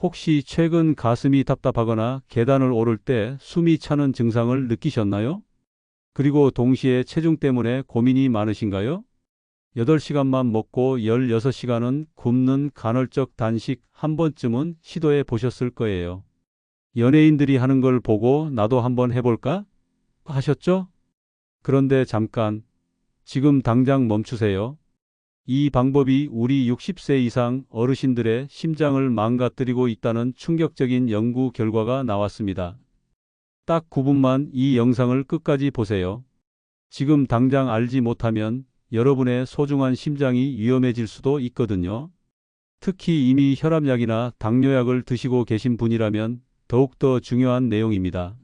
혹시 최근 가슴이 답답하거나 계단을 오를 때 숨이 차는 증상을 느끼셨나요? 그리고 동시에 체중 때문에 고민이 많으신가요? 8시간만 먹고 16시간은 굶는 간헐적 단식 한 번쯤은 시도해 보셨을 거예요. 연예인들이 하는 걸 보고 나도 한번 해볼까? 하셨죠? 그런데 잠깐, 지금 당장 멈추세요. 이 방법이 우리 60세 이상 어르신들의 심장을 망가뜨리고 있다는 충격적인 연구 결과가 나왔습니다. 딱 9분만 이 영상을 끝까지 보세요. 지금 당장 알지 못하면 여러분의 소중한 심장이 위험해질 수도 있거든요. 특히 이미 혈압약이나 당뇨약을 드시고 계신 분이라면 더욱더 중요한 내용입니다.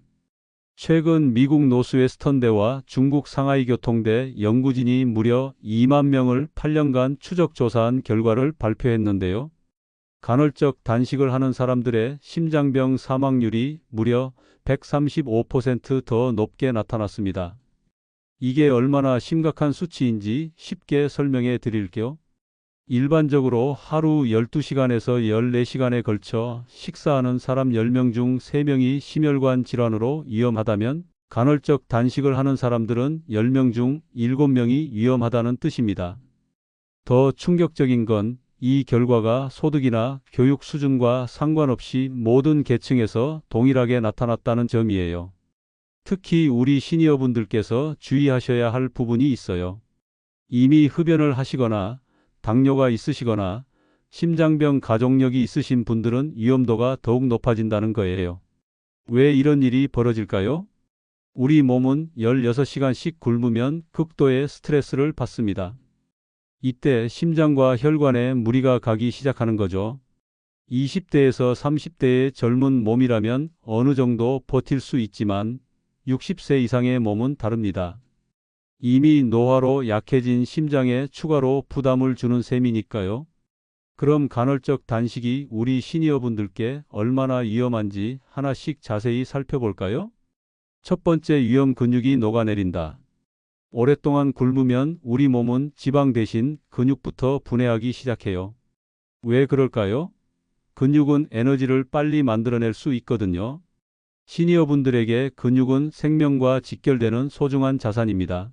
최근 미국 노스웨스턴대와 중국 상하이 교통대 연구진이 무려 2만 명을 8년간 추적 조사한 결과를 발표했는데요. 간헐적 단식을 하는 사람들의 심장병 사망률이 무려 135%더 높게 나타났습니다. 이게 얼마나 심각한 수치인지 쉽게 설명해 드릴게요. 일반적으로 하루 12시간에서 14시간에 걸쳐 식사하는 사람 10명 중 3명이 심혈관 질환으로 위험하다면 간헐적 단식을 하는 사람들은 10명 중 7명이 위험하다는 뜻입니다. 더 충격적인 건 이 결과가 소득이나 교육 수준과 상관없이 모든 계층에서 동일하게 나타났다는 점이에요. 특히 우리 시니어분들께서 주의하셔야 할 부분이 있어요. 이미 흡연을 하시거나 당뇨가 있으시거나 심장병 가족력이 있으신 분들은 위험도가 더욱 높아진다는 거예요. 왜 이런 일이 벌어질까요? 우리 몸은 16시간씩 굶으면 극도의 스트레스를 받습니다. 이때 심장과 혈관에 무리가 가기 시작하는 거죠. 20대에서 30대의 젊은 몸이라면 어느 정도 버틸 수 있지만 60세 이상의 몸은 다릅니다. 이미 노화로 약해진 심장에 추가로 부담을 주는 셈이니까요. 그럼 간헐적 단식이 우리 시니어분들께 얼마나 위험한지 하나씩 자세히 살펴볼까요? 첫 번째, 위험 근육이 녹아내린다. 오랫동안 굶으면 우리 몸은 지방 대신 근육부터 분해하기 시작해요. 왜 그럴까요? 근육은 에너지를 빨리 만들어낼 수 있거든요. 시니어분들에게 근육은 생명과 직결되는 소중한 자산입니다.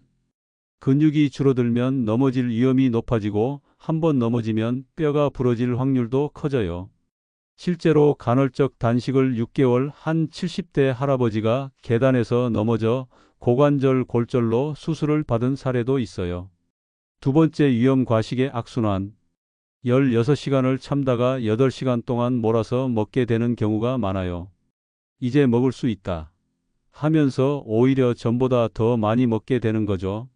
근육이 줄어들면 넘어질 위험이 높아지고 한 번 넘어지면 뼈가 부러질 확률도 커져요. 실제로 간헐적 단식을 6개월 한 70대 할아버지가 계단에서 넘어져 고관절 골절로 수술을 받은 사례도 있어요. 두 번째, 위험 과식의 악순환. 16시간을 참다가 8시간 동안 몰아서 먹게 되는 경우가 많아요. 이제 먹을 수 있다 하면서 오히려 전보다 더 많이 먹게 되는 거죠.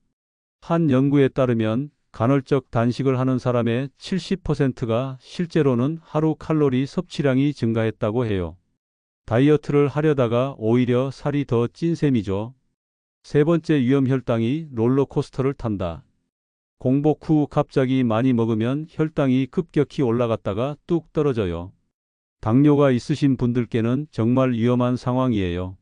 한 연구에 따르면 간헐적 단식을 하는 사람의 70%가 실제로는 하루 칼로리 섭취량이 증가했다고 해요. 다이어트를 하려다가 오히려 살이 더 찐 셈이죠. 세 번째, 위험 혈당이 롤러코스터를 탄다. 공복 후 갑자기 많이 먹으면 혈당이 급격히 올라갔다가 뚝 떨어져요. 당뇨가 있으신 분들께는 정말 위험한 상황이에요.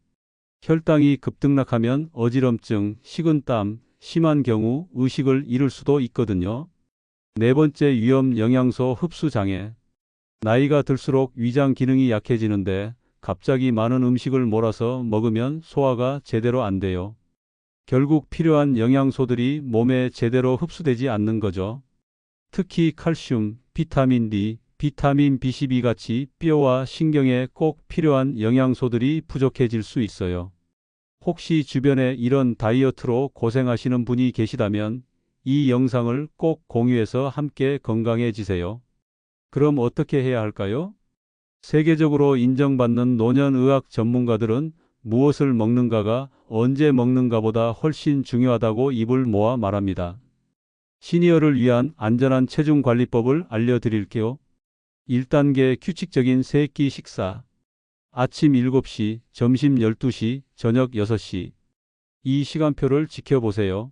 혈당이 급등락하면 어지럼증, 식은땀, 심한 경우 의식을 잃을 수도 있거든요. 네 번째, 위험 영양소 흡수 장애. 나이가 들수록 위장 기능이 약해지는데 갑자기 많은 음식을 몰아서 먹으면 소화가 제대로 안 돼요. 결국 필요한 영양소들이 몸에 제대로 흡수되지 않는 거죠. 특히 칼슘, 비타민 D, 비타민 B12 같이 뼈와 신경에 꼭 필요한 영양소들이 부족해질 수 있어요. 혹시 주변에 이런 다이어트로 고생하시는 분이 계시다면 이 영상을 꼭 공유해서 함께 건강해지세요. 그럼 어떻게 해야 할까요? 세계적으로 인정받는 노년의학 전문가들은 무엇을 먹는가가 언제 먹는가보다 훨씬 중요하다고 입을 모아 말합니다. 시니어를 위한 안전한 체중 관리법을 알려드릴게요. 1단계, 규칙적인 세 끼 식사. 아침 7시, 점심 12시, 저녁 6시. 이 시간표를 지켜보세요.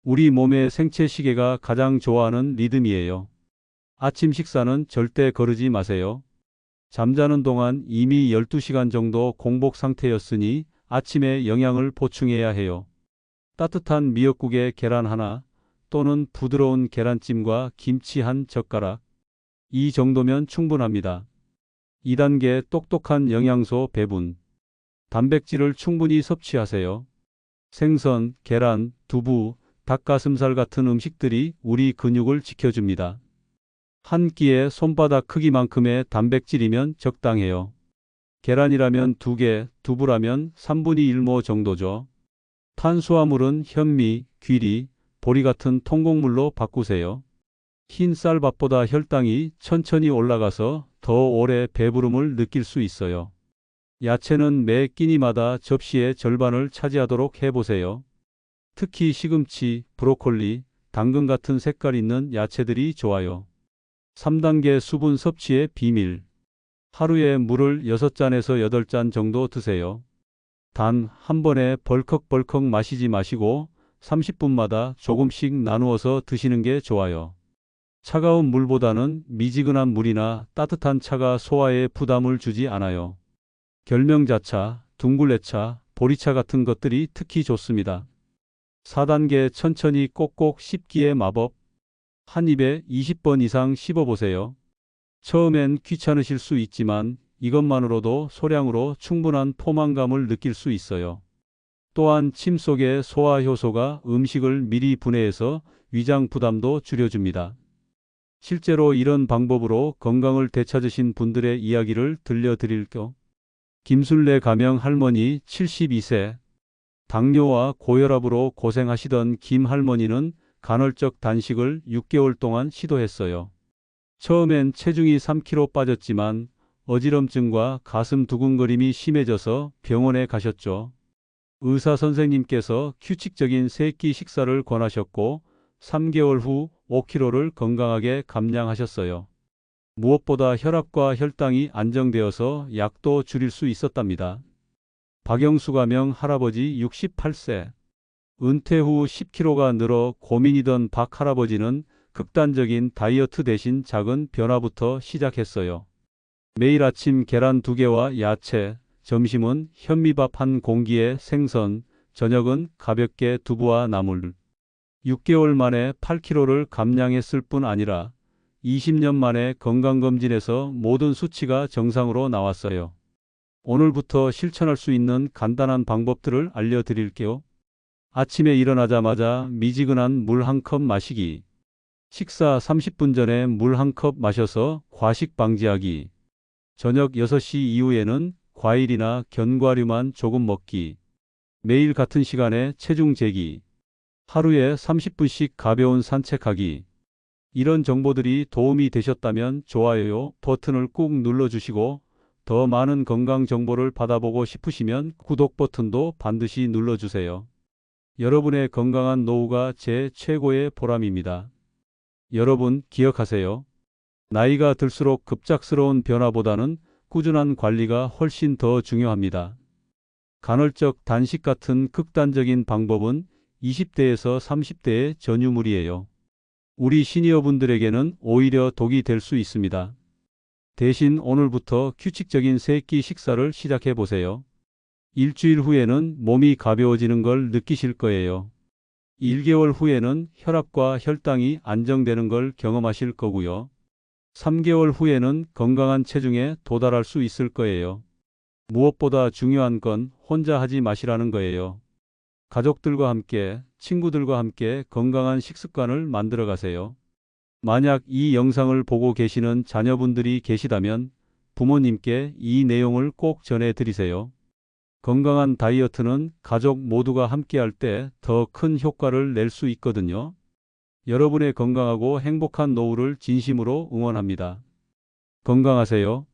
우리 몸의 생체 시계가 가장 좋아하는 리듬이에요. 아침 식사는 절대 거르지 마세요. 잠자는 동안 이미 12시간 정도 공복 상태였으니 아침에 영양을 보충해야 해요. 따뜻한 미역국에 계란 하나 또는 부드러운 계란찜과 김치 한 젓가락. 이 정도면 충분합니다. 2단계 똑똑한 영양소 배분. 단백질을 충분히 섭취하세요. 생선, 계란, 두부, 닭가슴살 같은 음식들이 우리 근육을 지켜줍니다. 한 끼에 손바닥 크기만큼의 단백질이면 적당해요. 계란이라면 2개, 두부라면 3분의 1모 정도죠. 탄수화물은 현미, 귀리, 보리 같은 통곡물로 바꾸세요. 흰 쌀밥보다 혈당이 천천히 올라가서 더 오래 배부름을 느낄 수 있어요. 야채는 매 끼니마다 접시의 절반을 차지하도록 해보세요. 특히 시금치, 브로콜리, 당근 같은 색깔 있는 야채들이 좋아요. 3단계 수분 섭취의 비밀. 하루에 물을 6잔에서 8잔 정도 드세요. 단 한 번에 벌컥벌컥 마시지 마시고 30분마다 조금씩 나누어서 드시는 게 좋아요. 차가운 물보다는 미지근한 물이나 따뜻한 차가 소화에 부담을 주지 않아요. 결명자차, 둥글레차, 보리차 같은 것들이 특히 좋습니다. 4단계 천천히 꼭꼭 씹기의 마법. 한 입에 20번 이상 씹어보세요. 처음엔 귀찮으실 수 있지만 이것만으로도 소량으로 충분한 포만감을 느낄 수 있어요. 또한 침 속의 소화 효소가 음식을 미리 분해해서 위장 부담도 줄여줍니다. 실제로 이런 방법으로 건강을 되찾으신 분들의 이야기를 들려드릴게요. 김순례 가명 할머니 72세. 당뇨와 고혈압으로 고생하시던 김 할머니는 간헐적 단식을 6개월 동안 시도했어요. 처음엔 체중이 3kg 빠졌지만 어지럼증과 가슴 두근거림이 심해져서 병원에 가셨죠. 의사 선생님께서 규칙적인 3끼 식사를 권하셨고 3개월 후 5kg를 건강하게 감량하셨어요. 무엇보다 혈압과 혈당이 안정되어서 약도 줄일 수 있었답니다. 박영수 가명 할아버지 68세. 은퇴 후 10kg가 늘어 고민이던 박 할아버지는 극단적인 다이어트 대신 작은 변화부터 시작했어요. 매일 아침 계란 2개와 야채, 점심은 현미밥 1공기에 생선, 저녁은 가볍게 두부와 나물. 6개월 만에 8kg를 감량했을 뿐 아니라 20년 만에 건강검진에서 모든 수치가 정상으로 나왔어요. 오늘부터 실천할 수 있는 간단한 방법들을 알려드릴게요. 아침에 일어나자마자 미지근한 물 1컵 마시기. 식사 30분 전에 물 1컵 마셔서 과식 방지하기. 저녁 6시 이후에는 과일이나 견과류만 조금 먹기. 매일 같은 시간에 체중 재기. 하루에 30분씩 가벼운 산책하기. 이런 정보들이 도움이 되셨다면 좋아요 버튼을 꾹 눌러주시고 더 많은 건강 정보를 받아보고 싶으시면 구독 버튼도 반드시 눌러주세요. 여러분의 건강한 노후가 제 최고의 보람입니다. 여러분 기억하세요. 나이가 들수록 급작스러운 변화보다는 꾸준한 관리가 훨씬 더 중요합니다. 간헐적 단식 같은 극단적인 방법은 20대에서 30대의 전유물이에요. 우리 시니어분들에게는 오히려 독이 될 수 있습니다. 대신 오늘부터 규칙적인 3끼 식사를 시작해 보세요. 일주일 후에는 몸이 가벼워지는 걸 느끼실 거예요. 1개월 후에는 혈압과 혈당이 안정되는 걸 경험하실 거고요. 3개월 후에는 건강한 체중에 도달할 수 있을 거예요. 무엇보다 중요한 건 혼자 하지 마시라는 거예요. 가족들과 함께, 친구들과 함께 건강한 식습관을 만들어 가세요. 만약 이 영상을 보고 계시는 자녀분들이 계시다면 부모님께 이 내용을 꼭 전해 드리세요. 건강한 다이어트는 가족 모두가 함께할 때 더 큰 효과를 낼 수 있거든요. 여러분의 건강하고 행복한 노후를 진심으로 응원합니다. 건강하세요.